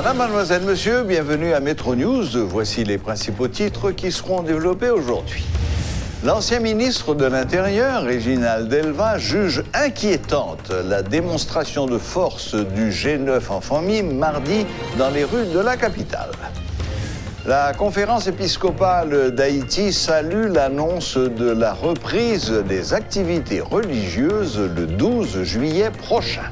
Madame, mademoiselle, monsieur, bienvenue à Metro News. Voici les principaux titres qui seront développés aujourd'hui. L'ancien ministre de l'Intérieur, Réginald Delva, juge inquiétante la démonstration de force du G9 en famille mardi dans les rues de la capitale. La conférence épiscopale d'Haïti salue l'annonce de la reprise des activités religieuses le 12 juillet prochain.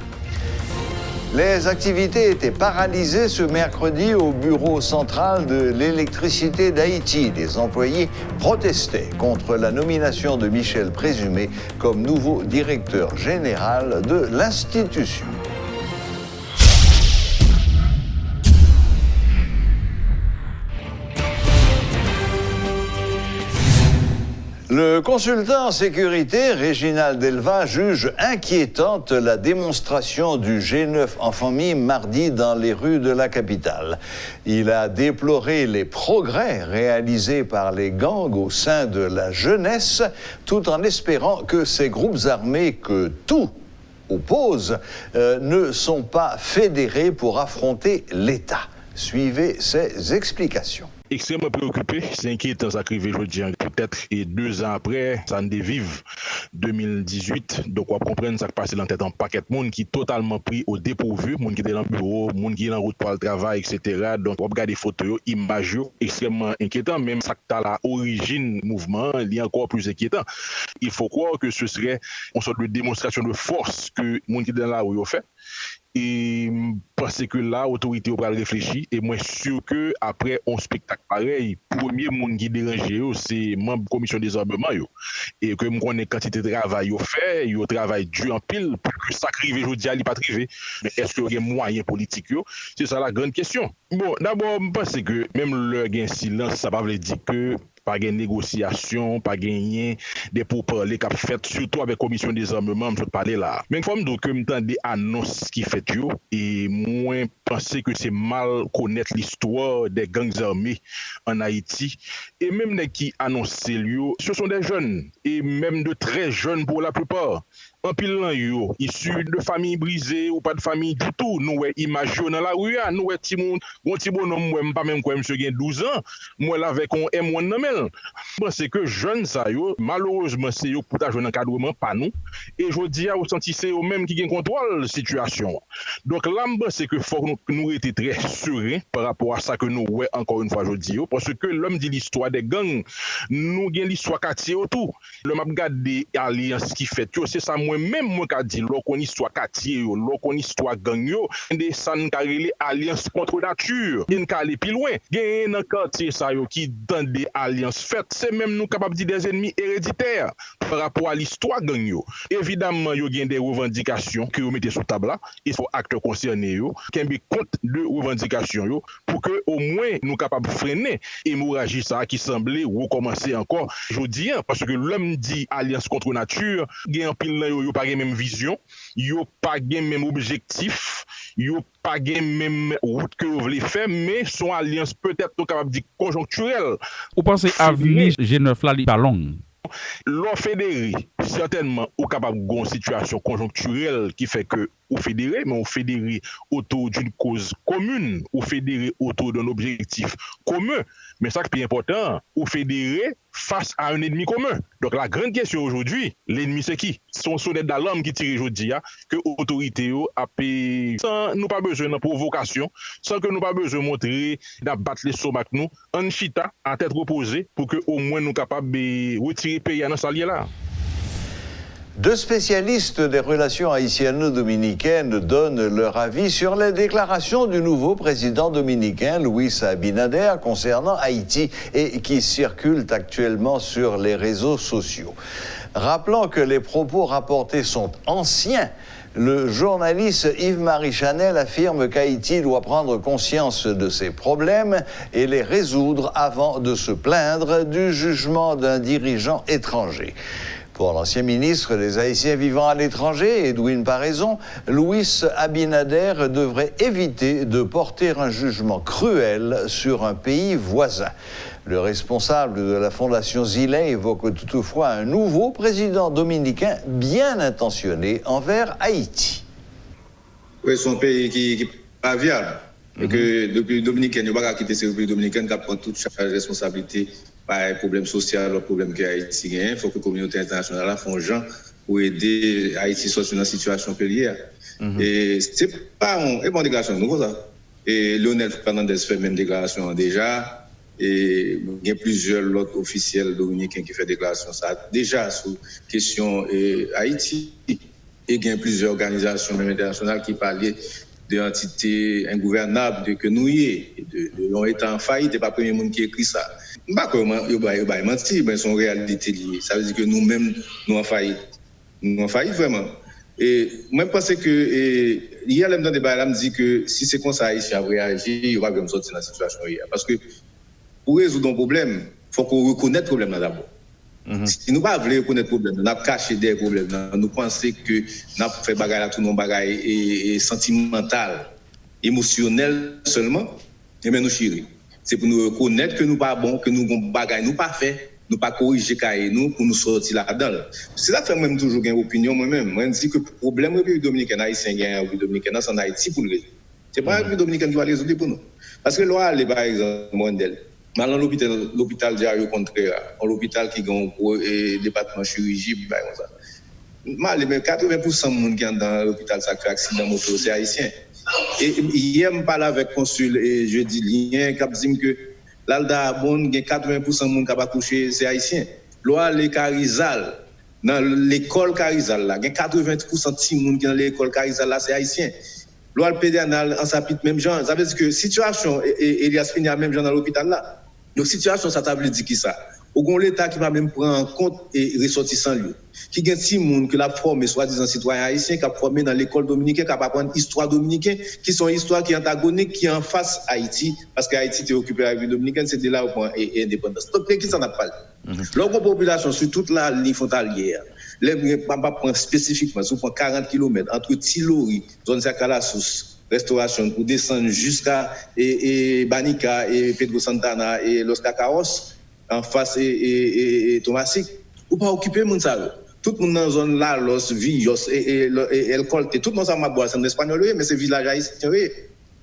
Les activités étaient paralysées ce mercredi au bureau central de l'électricité d'Haïti. Les employés protestaient contre la nomination de Michel Présumé comme nouveau directeur général de l'institution. Le consultant en sécurité, Réginald Delva, juge inquiétante la démonstration du G9 en famille mardi dans les rues de la capitale. Il a déploré les progrès réalisés par les gangs au sein de la jeunesse, tout en espérant que ces groupes armés que tout oppose ne sont pas fédérés pour affronter l'État. Suivez ses explications. Extrêmement préoccupé, c'est inquiétant ça arrive aujourd'hui, peut-être et 2 ans après, ça ne dévive 2018, donc on comprend ça qui passe dans la tête en paquet de monde qui est totalement pris au dépourvu, monde qui est dans le bureau, monde qui est en route pour le travail, etc. Donc on regarde des photos, images, extrêmement inquiétant, même ça qui est à l'origine du mouvement, il est encore plus inquiétant. Il faut croire que ce serait une sorte de démonstration de force que le monde qui est dans la rue a fait. Et parce que là, l'autorité va réfléchir, et moi sûr que après un spectacle pareil, premier monde qui dérange, c'est membre de la commission des armements. Et que je connais quantité de travail fait, il travaille dur en pile, pour que ça arrive aujourd'hui, il n'est pas arrivé. Mais est-ce qu'il y a des moyens politiques? C'est ça la grande question. Bon, d'abord, je pense que même le gain silence, ça ne veut pas dire que pas de négociation, pas gagner des pourparlers qu'a fait, surtout avec la commission des armements, je parler là. Mais il faut me dire que je des annonces qui fait et moins penser que c'est mal connaître l'histoire des gangs armés en Haïti. Et même les qui annoncent ce sont des jeunes, et même de très jeunes pour la plupart. En pile yo, issus de familles brisées ou pas de famille du tout, nous imaginons dans la rue, nous petit monde, mon petit bonhomme moi pas même quoi monsieur 12 ans, moi là avec un M1 nan men. Bon c'est que jeunes ça yo, malheureusement c'est yo pour ta jeune encadrement pas nous et je dis à vous senti c'est eux même qui gagne contrôle situation. Donc là c'est que faut nous être très serein par rapport à ça que nous ouais encore une fois je dis parce que l'homme dit l'histoire des gangs, nous gagne l'histoire quartier autour. Le m'a regarder alliance qui fait c'est ça même moi qu'a dit l'on histoire quartier l'on histoire gang yo des san carrelé alliance contre nature il ka aller plus loin gagne dans quartier ça yo qui dans des alliances faites c'est même nous capable dire des ennemis héréditaires par rapport à l'histoire gang yo évidemment yo gagne des revendications que vous mettez sur table là il faut acteurs concernés yo qui compte de revendications yo pour que au moins nous capable freiner hémorragie ça qui semblait recommencer encore je dis parce que l'homme dit alliance contre nature gagne en pile yo pas gen même vision, yo pas gen même objectif, yo pas gen même route que vous voulez faire, mais son alliance peut-être capable de dire conjoncturelle. Vous pensez avenir G9 là pas long? L'on fédéré, certainement, ou capable d'une situation conjoncturelle qui fait que ou fédéré, mais ou fédéré autour d'une cause commune, ou fédéré autour d'un objectif commun. Mais ça qui est important, ou fédéré face à un ennemi commun. Donc la grande question aujourd'hui, l'ennemi c'est qui? Son sonnette d'alarme qui tire aujourd'hui, que l'autorité a payé sans nous pas besoin de provocation, sans que nous pas besoin de montrer, d'abattre les somacs nous, en chita, à tête reposée, pour que au moins nous capables de retirer le pays dans ce lien-là. 2 spécialistes des relations haïtiano-dominicaines donnent leur avis sur les déclarations du nouveau président dominicain, Luis Abinader, concernant Haïti et qui circulent actuellement sur les réseaux sociaux. Rappelant que les propos rapportés sont anciens, le journaliste Yves-Marie Chanel affirme qu'Haïti doit prendre conscience de ses problèmes et les résoudre avant de se plaindre du jugement d'un dirigeant étranger. Pour l'ancien ministre des Haïtiens vivant à l'étranger, Edwin Paraison, Luis Abinader devrait éviter de porter un jugement cruel sur un pays voisin. Le responsable de la Fondation Zilay évoque toutefois un nouveau président dominicain bien intentionné envers Haïti. Oui, c'est un pays qui n'est pas viable. Et que depuis Dominicain, il n'y a pas qu'à quitter ces Républiques dominicaines qui prend toute charge de responsabilité par les problèmes sociaux, les problèmes que Haïti a. Il faut que la communauté internationale fasse gens pour aider Haïti à sortir dans la situation qu'elle est. Et ce n'est pas une bonne déclaration, nous, ça. Et Leonel Fernandez fait même déclaration déjà. Et il y a plusieurs autres officiels dominicains qui font déclaration ça déjà sur la question Haïti. Et il y a plusieurs organisations même internationales qui parlaient d'entités ingouvernables que nous y est, de État en faillite, et pas le premier monde qui écrit ça. Je ne sais pas comment il va mentir, mais c'est une réalité liée. Ça veut dire que nous-mêmes, nous en faillite. Nous en faillite vraiment. Et moi, je pense que hier, dans le débat, je me dis que si c'est comme ça, Haïti a réagi, il va bien sortir de la situation hier. Parce que pour résoudre un problème, il faut qu'on reconnaisse le problème d'abord. Si nous ne voulons pas reconnaître le problème, nous avons caché des problèmes, nous pensons que nous avons fait bagaille à tout le monde, bagaille sentimental, émotionnel seulement, et bien nous chérir. C'est pour nous reconnaître que nous ne sommes pas bons, que nous avons bagaille, nous pas fait, nous pas corriger nous pour nous sortir là-dedans. C'est ça que fait même toujours une opinion moi-même. Moi, je dis que le problème de la République dominicaine, haïtien, la République dominicaine, c'est en Haïti pour le résoudre. Ce n'est pas la République dominicaine qui va résoudre pour nous. Parce que là, par exemple, Mondel. Maintenant, l'hôpital dit au contraire, l'hôpital qui a un département chirurgie, puis comme ça. Mais 80% des gens qui sont dans l'hôpital, ça fait accident moto, c'est haïtien. Et hier, je parlais avec le consul et je dis lien, qui dit que l'Alda Bon, 80% des gens qui ont touché, c'est haïtien. Là, les Carizal, dans l'école Carizal, là, 80% des gens qui sont dans l'école Carizal, là, c'est haïtien. Là, le pédernal, en s'applique même genre. Ça veut dire que situation, Elias Fini a même genre dans l'hôpital là. Donc, situation, ça veut dire qui ça? Au grand l'État qui va même prendre en compte et ressortissant lui. Qui gagne si monde que l'a formé, soi-disant citoyen haïtien, qui a formé dans l'école dominicaine, qui a apprendre histoire dominicaine, qui sont histoires qui antagoniques, qui en face Haïti, parce qu'Haïti était occupé avec la dominicaine, c'était là au point et indépendance. Donc, qui s'en a parlé? L'autre population sur toute la ligne frontalière, les pas prendre spécifiquement, si on prend 40 km entre Tilori, zone Sakalasous, restauration pour descendre jusqu'à Banica et Pedro Santana et Los Cacaos en face et Tomasic, ou pas occuper mon ça. Tout le monde dans la zone là, Los Villos et El Colte, tout le monde ça m'a boire, c'est en espagnol, mais c'est village haïtien.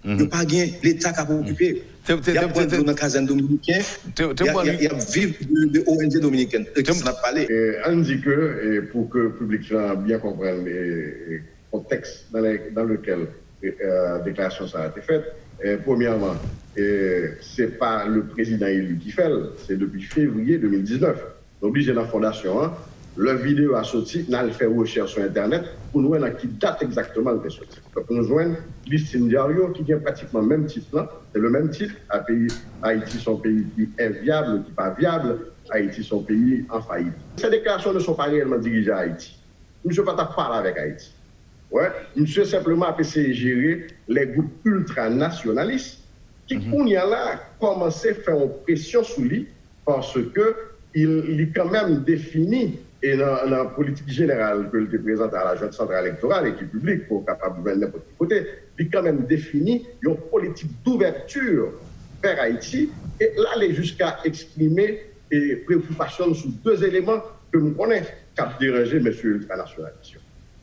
Il n'y a pas gain l'État qui a occupé. Il y a pas de caserne dominicaine, il y a vivre de ONG dominicaine. On a parlé. On dit que, pour que le public bien comprenne le contexte dans lequel la déclaration ça a été faite, premièrement, ce n'est pas le président élu qui fait, c'est depuis février 2019. Obligé dans la fondation, la vidéo a sorti, on a fait recherche sur Internet pour nous voir qui date exactement le sorti. Donc nous joignons Listine Diario qui a pratiquement le même titre, c'est le même titre, Haïti son pays qui est viable, qui n'est pas viable, Haïti son pays en faillite. Ces déclarations ne sont pas réellement dirigées à Haïti. Monsieur ne peut pas parler avec Haïti. Ouais, monsieur simplement a essayé de gérer les groupes ultranationalistes qui, là, commençaient à faire une pression sur lui parce qu'il est quand même défini, et dans la politique générale que il présente à la Junte centrale électorale et qui est publique pour capable de n'importe quel côté, il est quand même défini une politique d'ouverture vers Haïti et là, il est jusqu'à exprimer et préoccupation sur deux éléments que nous connaissons qui ont dérangé M. l'ultranationaliste.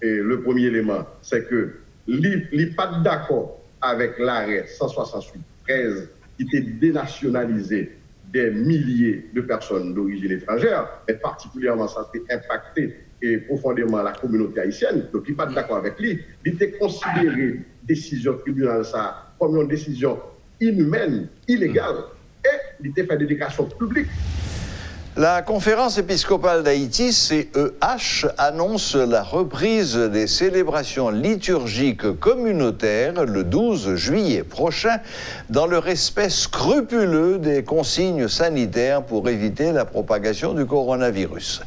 Et le premier élément, c'est que il n'est pas d'accord avec l'arrêt 168-13 qui était dénationalisé des milliers de personnes d'origine étrangère, et particulièrement ça a impacté et profondément la communauté haïtienne. Donc il n'est pas d'accord avec lui. Il était considéré décision tribunal ça comme une décision inhumaine, illégale, et il était fait des déclarations publiques. La conférence épiscopale d'Haïti, CEH, annonce la reprise des célébrations liturgiques communautaires le 12 juillet prochain dans le respect scrupuleux des consignes sanitaires pour éviter la propagation du coronavirus.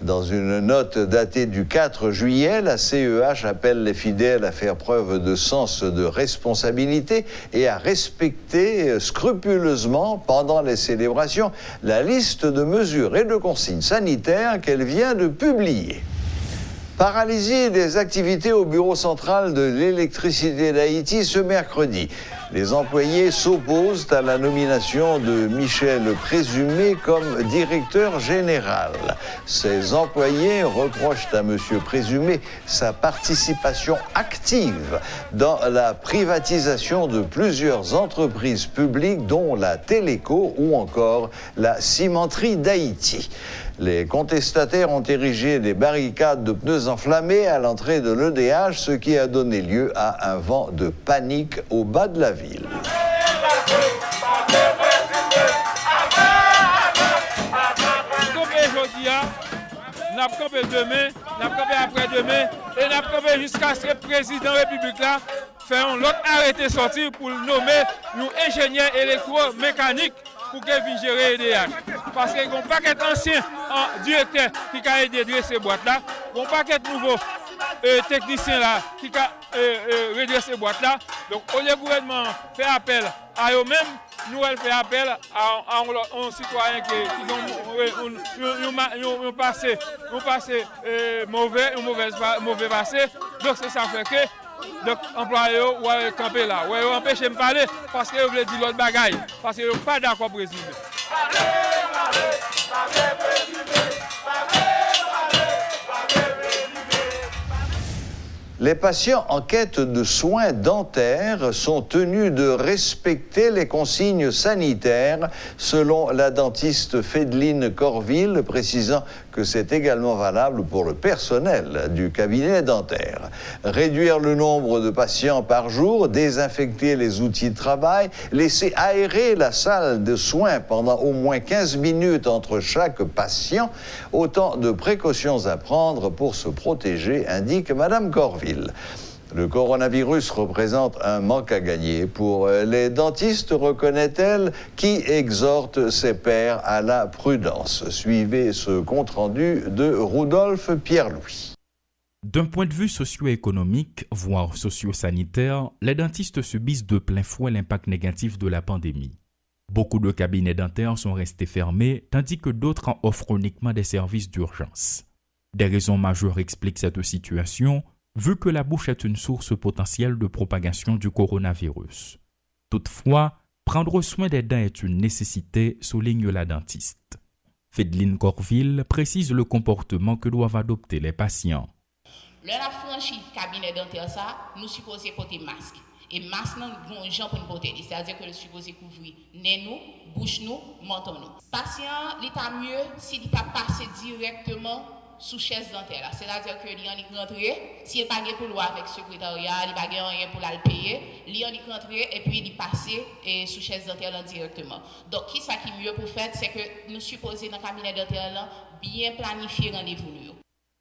Dans une note datée du 4 juillet, la CEH appelle les fidèles à faire preuve de sens de responsabilité et à respecter scrupuleusement pendant les célébrations la liste de mesures et de consignes sanitaires qu'elle vient de publier. Paralysie des activités au bureau central de l'électricité d'Haïti ce mercredi. Les employés s'opposent à la nomination de Michel Présumé comme directeur général. Ces employés reprochent à M. Présumé sa participation active dans la privatisation de plusieurs entreprises publiques, dont la Téléco ou encore la cimenterie d'Haïti. Les contestataires ont érigé des barricades de pneus enflammés à l'entrée de l'EDH, ce qui a donné lieu à un vent de panique au bas de la ville. N'a pas campé demain, n'a pas campé après-demain, et n'a pas campé jusqu'à ce que le président de la République là fait un autre arrêté sortir pour nommer nos ingénieurs électromécaniques pour qu'ils viennent gérer EDH. Parce qu'il y a un paquet d'anciens directeurs qui ont aidé à dresser ces boîtes là, un paquet de nouveaux techniciens là qui ont redressé ces boîtes là. Donc, au lieu du gouvernement fait appel à eux-mêmes, nous elle fait appel à un citoyen qui ont passé mauvais passé. Donc c'est ça fait que donc employé ou camper là. Ouais, empêcher me parler parce que vous voulez dire l'autre bagaille parce que vous pas d'accord président. Les patients en quête de soins dentaires sont tenus de respecter les consignes sanitaires, selon la dentiste Fédeline Corville, précisant que c'est également valable pour le personnel du cabinet dentaire. Réduire le nombre de patients par jour, désinfecter les outils de travail, laisser aérer la salle de soins pendant au moins 15 minutes entre chaque patient, autant de précautions à prendre pour se protéger, indique Madame Corville. Le coronavirus représente un manque à gagner pour les dentistes, reconnaît-elle, qui exhortent ses pairs à la prudence. Suivez ce compte-rendu de Rudolphe Pierre-Louis. D'un point de vue socio-économique, voire socio-sanitaire, les dentistes subissent de plein fouet l'impact négatif de la pandémie. Beaucoup de cabinets dentaires sont restés fermés, tandis que d'autres en offrent uniquement des services d'urgence. Des raisons majeures expliquent cette situation, vu que la bouche est une source potentielle de propagation du coronavirus. Toutefois, prendre soin des dents est une nécessité, souligne la dentiste. Fédeline Corville précise le comportement que doivent adopter les patients. Lorsqu'on a franchi le cabinet dentaire, nous supposons porter masque. Et masque, nous avons des gens pour nous porter. C'est-à-dire que nous supposons couvrir nez nous, bouche nous, menton nous. Patient, il est mieux s'il pas passer directement sous chaise dentaire. C'est-à-dire que il y rentrer, s'il pas pour loi avec secrétariat, il pas rien pour la payer, il y rentrer et puis il passer sous chaise dentaire directement. Donc qui ça qui est mieux pour faire, c'est que nous supposons dans le cabinet dentaire là bien planifier rendez-vous.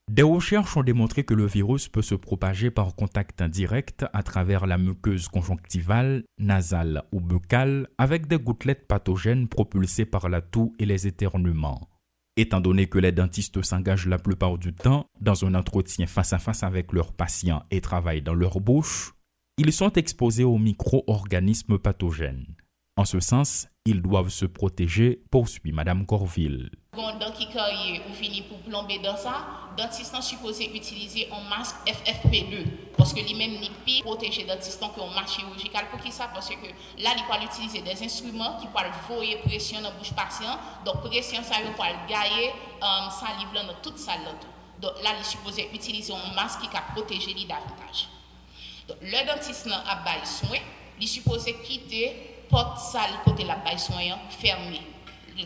Des recherches ont démontré que le virus peut se propager par contact indirect à travers la muqueuse conjonctivale, nasale ou buccale avec des gouttelettes pathogènes propulsées par la toux et les éternuements. Étant donné que les dentistes s'engagent la plupart du temps dans un entretien face à face avec leurs patients et travaillent dans leur bouche, ils sont exposés aux micro-organismes pathogènes. En ce sens, ils doivent se protéger, poursuit Madame Corville. Dent qui carrière ou fini pour plomber dans ça, dentiste est supposé utiliser un masque FFP2 parce que lui-même n'est pas protégé dentiste qu'un masque chirurgical. Pour qui ça? Parce que là, il peut utiliser des instruments qui peuvent voyer pression dans la bouche patient. Donc pression ça peut gagner salive dans toute salle. Donc là, il est supposé utiliser un masque qui peut protéger lui davantage. Donc le dentiste a bail soin, il est supposé quitter porte salle côté la bail soin fermée.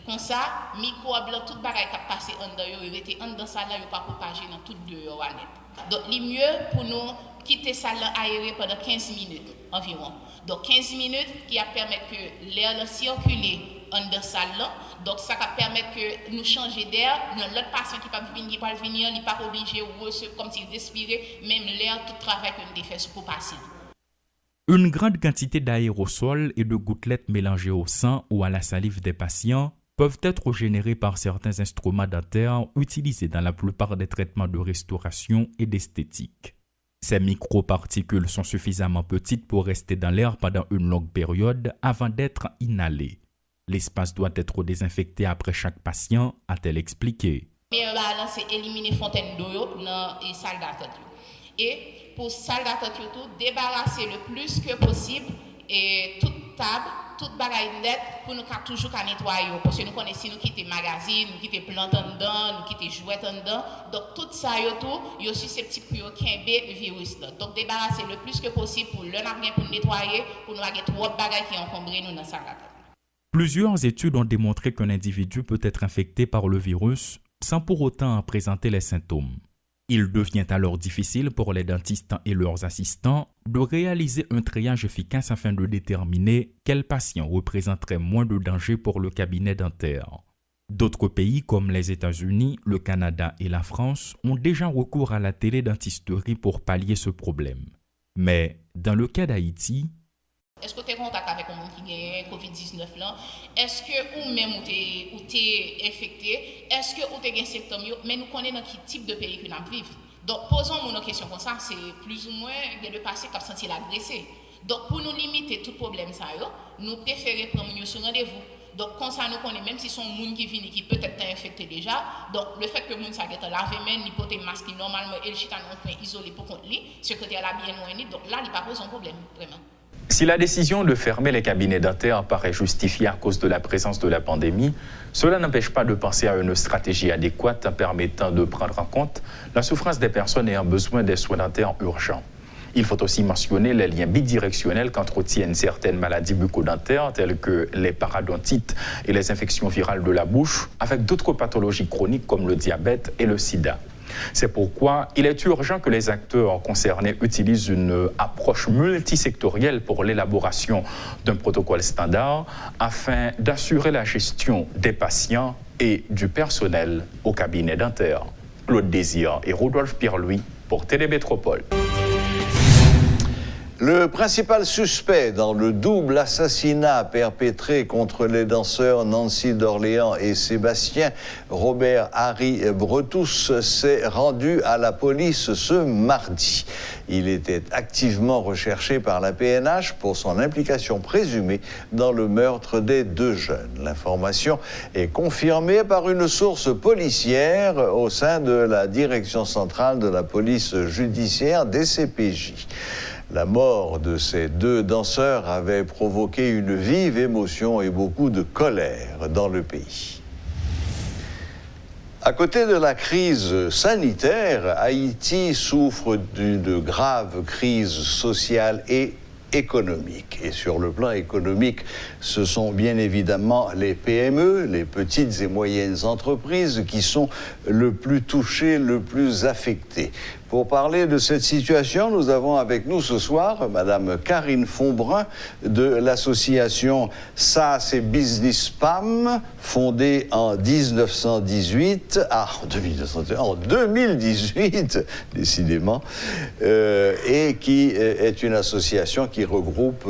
Comme ça, microbe là toute bagaille qui passe en dedans, il était en dedans salle là, il pas propager dans toute dehors net. Donc le mieux pour nous quitter salle aérée pendant 15 minutes environ. Donc 15 minutes qui a permettre que l'air circuler en dedans salle là. Donc ça va permettre que nous changer d'air, l'autre patient qui pas venir, il pas obligé de comme s'il respirait même l'air tout travail que nous fait pour patient. Une grande quantité d'aérosols et de gouttelettes mélangées au sang ou à la salive des patients peuvent être générées par certains instruments dentaires utilisés dans la plupart des traitements de restauration et d'esthétique. Ces microparticules sont suffisamment petites pour rester dans l'air pendant une longue période avant d'être inhalées. L'espace doit être désinfecté après chaque patient, a-t-elle expliqué. Mais là, c'est éliminer fontaine d'eau dans les salles d'attente. Et pour salle d'attente, débarrasser le plus que possible et toute table, toute bagaille net pour nous toujours nettoyer. Parce que nous connaissons si nous quittons magazine, nous quittons plantes en dedans, nous quittons jouets en dedans. Donc tout ça, il y a susceptible pour le virus. Donc débarrasser le plus que possible pour le rien pour nettoyer, pour nous avoir trop de bagailles qui encombrent nous dans sa table. Plusieurs études ont démontré qu'un individu peut être infecté par le virus sans pour autant présenter les symptômes. Il devient alors difficile pour les dentistes et leurs assistants de réaliser un triage efficace afin de déterminer quel patient représenterait moins de danger pour le cabinet dentaire. D'autres pays comme les États-Unis, le Canada et la France ont déjà recours à la télédentisterie pour pallier ce problème. Mais dans le cas d'Haïti, est-ce que tu es en contact avec un monde qui a COVID-19 là? Est-ce que ou même ou t'es infecté? Est-ce que ou t'es des symptômes? Mais nous connaissons quel type de pays que nous vivons. Donc posons-nous une question comme ça, c'est plus ou moins de passer comme sentir l'agressé. Donc pour nous limiter tout problème ça, nous préférons prendre sur rendez-vous. Donc comme ça nous connaissons même si son monde qui vient qui peut-être infecté déjà. Donc le fait que le monde ça get laver main, ni porter masque normalement et le chita non point isolé pour contre lui, secrétaire là bien loin, donc là il pas pose un problème vraiment. Si la décision de fermer les cabinets dentaires paraît justifiée à cause de la présence de la pandémie, cela n'empêche pas de penser à une stratégie adéquate permettant de prendre en compte la souffrance des personnes ayant besoin des soins dentaires urgents. Il faut aussi mentionner les liens bidirectionnels qu'entretiennent certaines maladies bucco-dentaires telles que les parodontites et les infections virales de la bouche avec d'autres pathologies chroniques comme le diabète et le sida. C'est pourquoi il est urgent que les acteurs concernés utilisent une approche multisectorielle pour l'élaboration d'un protocole standard afin d'assurer la gestion des patients et du personnel au cabinet dentaire. Claude Désir et Rodolphe Pierre-Louis pour Télémétropole. Le principal suspect dans le double assassinat perpétré contre les danseurs Nancy d'Orléans et Sébastien Robert Harry Bretous s'est rendu à la police ce mardi. Il était activement recherché par la PNH pour son implication présumée dans le meurtre des deux jeunes. L'information est confirmée par une source policière au sein de la direction centrale de la police judiciaire DCPJ. La mort de ces deux danseurs avait provoqué une vive émotion et beaucoup de colère dans le pays. À côté de la crise sanitaire, Haïti souffre d'une grave crise sociale et économique. Et sur le plan économique, ce sont bien évidemment les PME, les petites et moyennes entreprises qui sont le plus touchées, le plus affectées. Pour parler de cette situation, nous avons avec nous ce soir Madame Karine Fonbrun de l'association SAS et Business PAM, fondée en 1918, en 2018, décidément, et qui est une association qui regroupe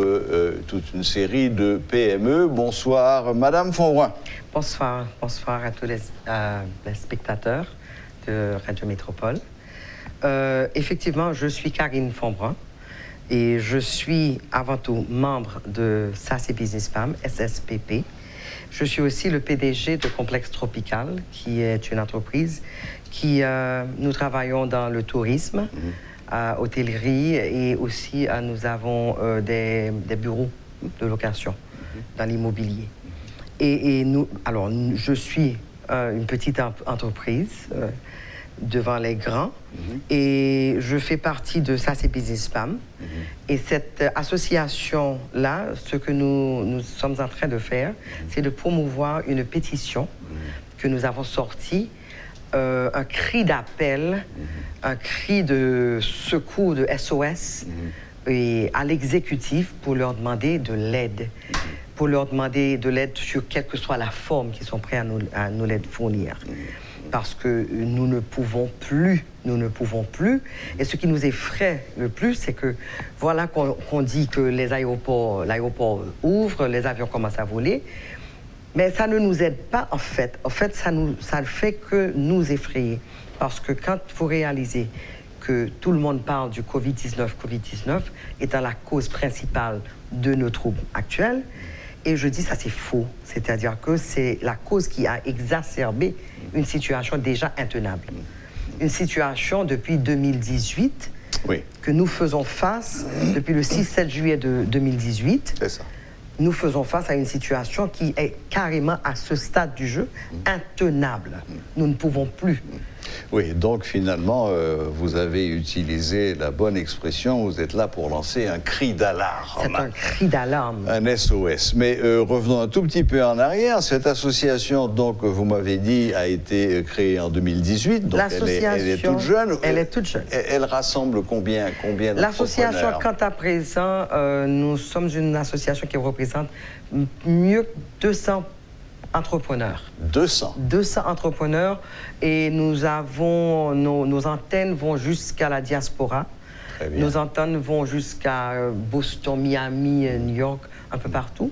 toute une série de PME. Bonsoir, Madame Fonbrun. Bonsoir à tous les spectateurs de Radio Métropole. Effectivement, je suis Karine Fonbrun et je suis avant tout membre de SAS et Business PAM, SSPP. Je suis aussi le PDG de Complexe Tropical, qui est une entreprise qui, nous travaillons dans le tourisme, hôtellerie et aussi nous avons des bureaux de location dans l'immobilier. Et nous, alors, je suis une petite entreprise devant les grands et je fais partie de SAS et Business PAM. Et cette association-là, ce que nous sommes en train de faire, c'est de promouvoir une pétition que nous avons sortie, un cri d'appel, un cri de secours, de SOS, et à l'exécutif pour leur demander de l'aide. Pour leur demander de l'aide sur quelle que soit la forme qu'ils sont prêts à nous l'aide fournir. Parce que nous ne pouvons plus. Et ce qui nous effraie le plus, c'est que voilà qu'on dit que l'aéroport ouvre, les avions commencent à voler, mais ça ne nous aide pas en fait. En fait, ça ne fait que nous effrayer. Parce que quand il faut réaliser que tout le monde parle du Covid-19 étant la cause principale de nos troubles actuels, et je dis ça c'est faux, c'est-à-dire que c'est la cause qui a exacerbé une situation déjà intenable. Une situation depuis 2018 que nous faisons face depuis le 6-7 juillet de 2018. C'est ça. Nous faisons face à une situation qui est carrément, à ce stade du jeu, intenable. Nous ne pouvons plus. Oui, donc finalement, vous avez utilisé la bonne expression, vous êtes là pour lancer un cri d'alarme. C'est un cri d'alarme. Un SOS. Mais revenons un tout petit peu en arrière. Cette association, donc, vous m'avez dit, a été créée en 2018. Donc elle est toute jeune. Elle est toute jeune. Elle rassemble combien d'entrepreneurs? L'association, quant à présent, nous sommes une association qui représente mieux que 200 entrepreneurs. 200 entrepreneurs, et nous avons, nos antennes vont jusqu'à la diaspora. Très bien. Nos antennes vont jusqu'à Boston, Miami, New York, un peu partout,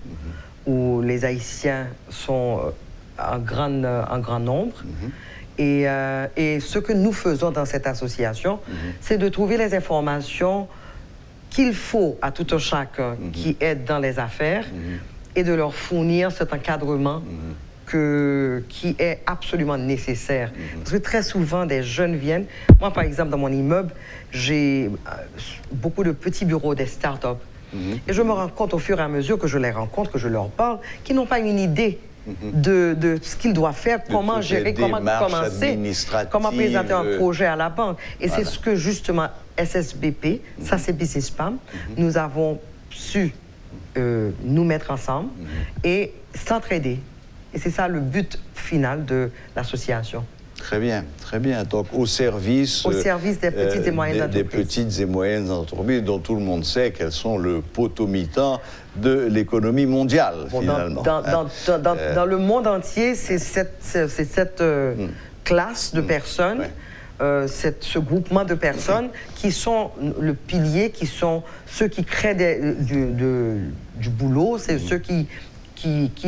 où les Haïtiens sont en grand nombre. Et ce que nous faisons dans cette association, c'est de trouver les informations qu'il faut à tout un chacun qui est dans les affaires, et de leur fournir cet encadrement qui est absolument nécessaire. Parce que très souvent, des jeunes viennent. Moi, par exemple, dans mon immeuble, j'ai beaucoup de petits bureaux des start-up. Et je me rends compte au fur et à mesure que je les rencontre, que je leur parle, qu'ils n'ont pas une idée de ce qu'ils doivent faire, comment gérer, comment commencer, comment présenter un projet à la banque. Et c'est ce que, justement, SSBP, ça c'est Business PAM, nous avons su nous mettre ensemble et s'entraider. Et c'est ça le but final de l'association. Très bien, très bien. Donc au service des petites et moyennes entreprises. Des petites et moyennes entreprises dont tout le monde sait qu'elles sont le potomitan de l'économie mondiale, finalement. Dans le monde entier, c'est cette classe de personnes, ce groupement de personnes qui sont le pilier, qui sont ceux qui créent du boulot, c'est ceux qui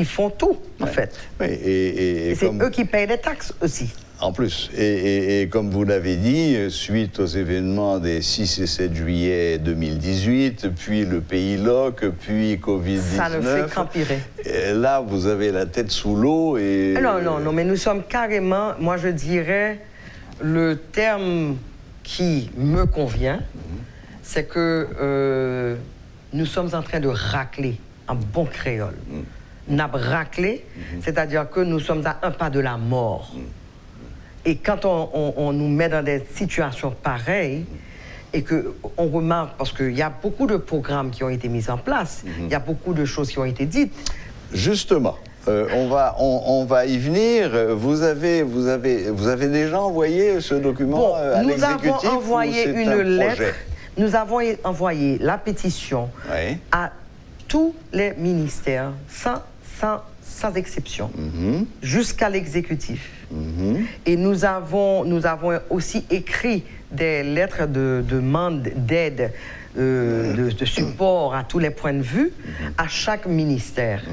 font tout, en fait. Oui, et c'est eux qui payent les taxes aussi. En plus, et comme vous l'avez dit, suite aux événements des 6 et 7 juillet 2018, puis le pays LOC, puis Covid-19... Ça ne fait qu'empirer. Là, vous avez la tête sous l'eau et... Non, mais nous sommes carrément, moi je dirais, le terme qui me convient, c'est que nous sommes en train de racler en bon créole. N'a raclé, c'est-à-dire que nous sommes à un pas de la mort. Et quand on nous met dans des situations pareilles, et qu'on remarque, parce qu'il y a beaucoup de programmes qui ont été mis en place, il y a beaucoup de choses qui ont été dites. Justement, on va y venir. Vous avez déjà envoyé ce document à l'exécutif? Nous avons envoyé une lettre. Nous avons envoyé la pétition à tous les ministères, sans exception, jusqu'à l'exécutif. Et nous avons aussi écrit des lettres de demande d'aide, de support à tous les points de vue, à chaque ministère.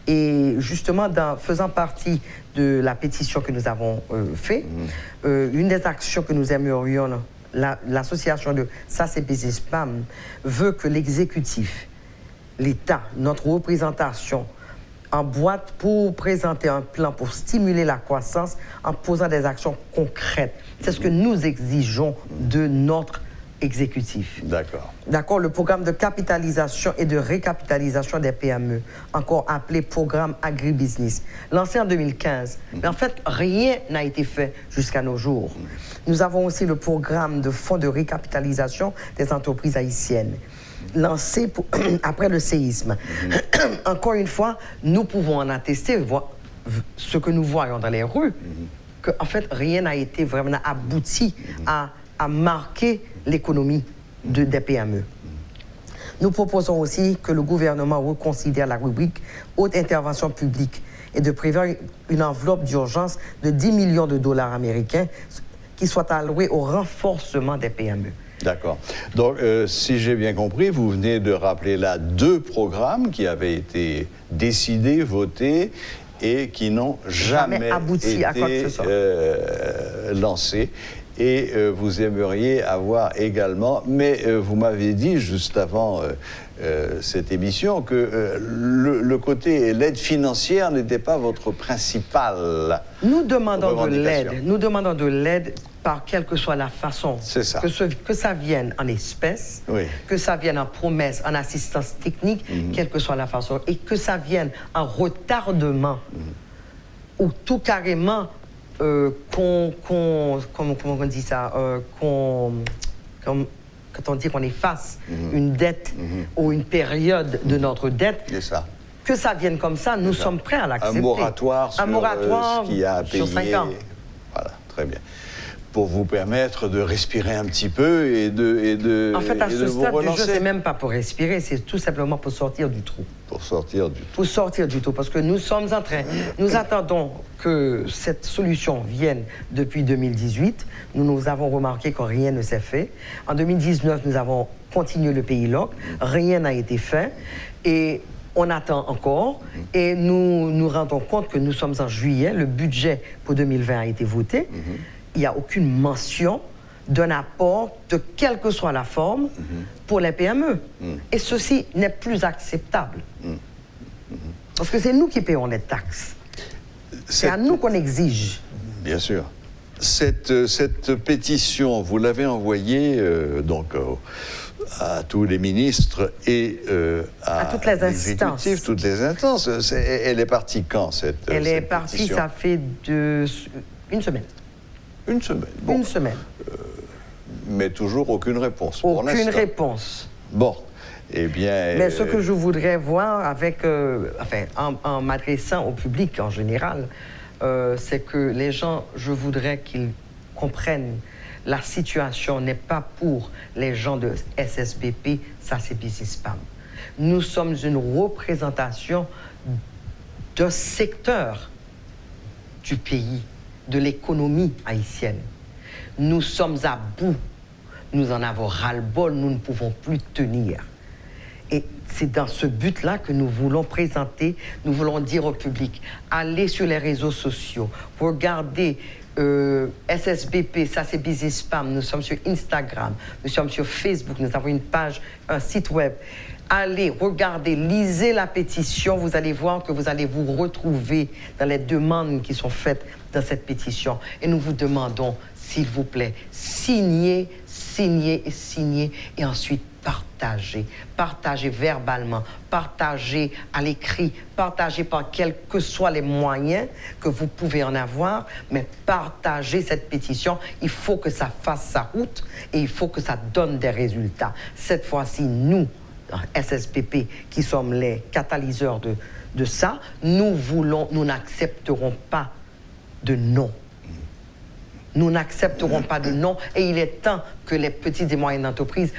Et justement, faisant partie de la pétition que nous avons faite, une des actions que nous aimerions, l'association de SACPC SPAM, veut que l'exécutif, l'État, notre représentation, en boîte pour présenter un plan pour stimuler la croissance en posant des actions concrètes. C'est ce que nous exigeons de notre exécutif. D'accord, le programme de capitalisation et de récapitalisation des PME, encore appelé programme agribusiness, lancé en 2015. Mais en fait, rien n'a été fait jusqu'à nos jours. Nous avons aussi le programme de fonds de récapitalisation des entreprises haïtiennes, lancé après le séisme. Encore une fois, nous pouvons en attester, ce que nous voyons dans les rues, qu'en fait, rien n'a été vraiment abouti à marquer l'économie des PME. Nous proposons aussi que le gouvernement reconsidère la rubrique haute intervention publique et de prévoir une enveloppe d'urgence de 10 millions de dollars américains qui soit allouée au renforcement des PME. D'accord. Donc, si j'ai bien compris, vous venez de rappeler là 2 programmes qui avaient été décidés, votés et qui n'ont jamais abouti été à quoi que ce soit. Lancés. Et vous aimeriez avoir également, mais vous m'avez dit juste avant cette émission que le côté l'aide financière n'était pas votre principale Nous demandons de l'aide. Nous demandons de l'aide par quelle que soit la façon, C'est ça. que ça vienne en espèces, Oui. que ça vienne en promesses, en assistance technique, quelle que soit la façon, et que ça vienne en retardement, ou tout carrément comment on dit ça, quand on dit qu'on efface une dette ou une période de notre dette, C'est ça. que ça vienne comme ça, nous sommes prêts à l'accepter. Un moratoire sur ce qu'il y a à payer. sur 5 ans. Voilà, très bien. Pour vous permettre de respirer un petit peu et de En fait, à et de ce vous stade du jeu, relancer. c'est même pas pour respirer, c'est tout simplement pour sortir du trou. Pour sortir du... Pour sortir du trou, parce que nous sommes en train, nous attendons que cette solution vienne depuis 2018. Nous avons remarqué que rien ne s'est fait. En 2019, nous avons continué le pays LOC, rien n'a été fait. Et on attend encore et nous nous rendons compte que nous sommes en juillet, le budget pour 2020 a été voté. Il n'y a aucune mention d'un apport, de quelle que soit la forme, pour les PME. Et ceci n'est plus acceptable. Parce que c'est nous qui payons les taxes. C'est à nous qu'on exige. Bien sûr. Cette pétition, vous l'avez envoyée à tous les ministres et à toutes les instances. l'exécutif, toutes les instances. Elle est partie quand, cette Elle est cette partie, pétition? ça fait une semaine. Une semaine. Bon. Une semaine. Mais toujours aucune réponse. pour Aucune l'instant. réponse. Bon. Eh bien. Mais ce que je voudrais voir avec, en m'adressant au public en général, c'est que les gens, je voudrais qu'ils comprennent la situation n'est pas pour les gens de SSBP, ça c'est Business Spam. Nous sommes une représentation d'un secteur du pays, de l'économie haïtienne. Nous sommes à bout, nous en avons ras-le-bol, nous ne pouvons plus tenir. Et c'est dans ce but-là que nous voulons présenter, nous voulons dire au public, allez sur les réseaux sociaux, regardez SSBP, ça c'est Business Spam, nous sommes sur Instagram, nous sommes sur Facebook, nous avons une page, un site web. Allez, regardez, lisez la pétition, vous allez voir que vous allez vous retrouver dans les demandes qui sont faites dans cette pétition. Et nous vous demandons, s'il vous plaît, signez, signez et signez, et ensuite partagez. Partagez verbalement, partagez à l'écrit, partagez par quels que soient les moyens que vous pouvez en avoir, mais partagez cette pétition. Il faut que ça fasse sa route et il faut que ça donne des résultats. Cette fois-ci, nous, SSPP, qui sommes les catalyseurs de ça, nous n'accepterons pas de non. Nous n'accepterons pas de non et il est temps que les petites et moyennes entreprises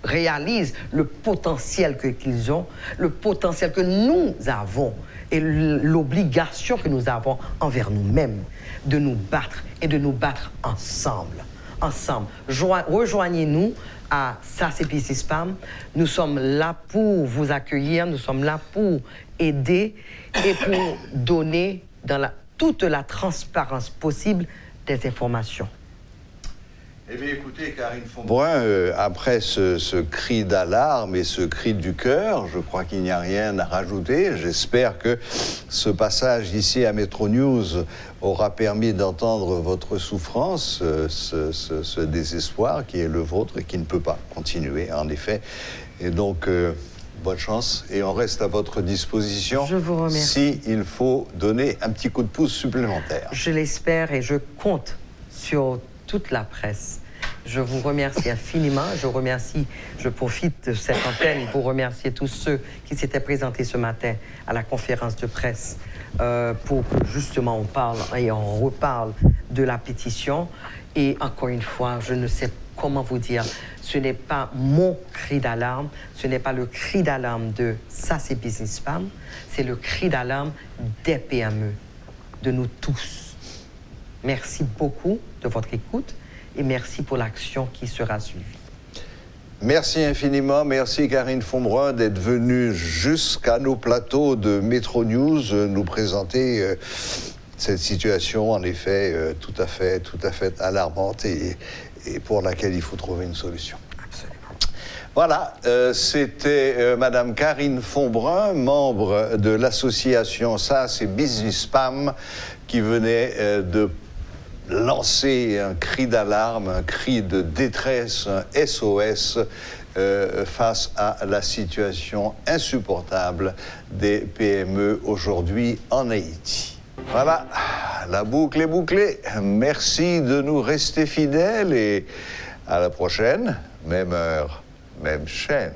réalisent le potentiel qu'ils ont, le potentiel que nous avons et l'obligation que nous avons envers nous-mêmes de nous battre et de nous battre ensemble. Ensemble. Rejoignez-nous à Ça c'est Business Spam. Nous sommes là pour vous accueillir, nous sommes là pour aider et pour donner dans toute la transparence possible des informations. Eh bien, écoutez, Karine Fonbrun, après ce cri d'alarme et ce cri du cœur, je crois qu'il n'y a rien à rajouter. J'espère que ce passage ici à Metro News aura permis d'entendre votre souffrance, ce désespoir qui est le vôtre et qui ne peut pas continuer, en effet. Et donc, bonne chance et on reste à votre disposition. Je vous remercie. S'il faut donner un petit coup de pouce supplémentaire. Je l'espère et je compte sur toute la presse. Je vous remercie infiniment. Je profite de cette antenne pour remercier tous ceux qui s'étaient présentés ce matin à la conférence de presse pour que justement on parle et on reparle de la pétition. Et encore une fois, je ne sais comment vous dire, ce n'est pas mon cri d'alarme, ce n'est pas le cri d'alarme de Ça c'est Business Spam, c'est le cri d'alarme des PME, de nous tous. Merci beaucoup de votre écoute et merci pour l'action qui sera suivie. Merci infiniment, merci Karine Fonbrun d'être venue jusqu'à nos plateaux de Metro News nous présenter cette situation en effet tout à fait alarmante et pour laquelle il faut trouver une solution. Absolument. Voilà, c'était Madame Karine Fonbrun, membre de l'association Ça c'est Business Spam, qui venait de lancer un cri d'alarme, un cri de détresse, un SOS face à la situation insupportable des PME aujourd'hui en Haïti. Voilà, la boucle est bouclée. Merci de nous rester fidèles et à la prochaine, même heure, même chaîne.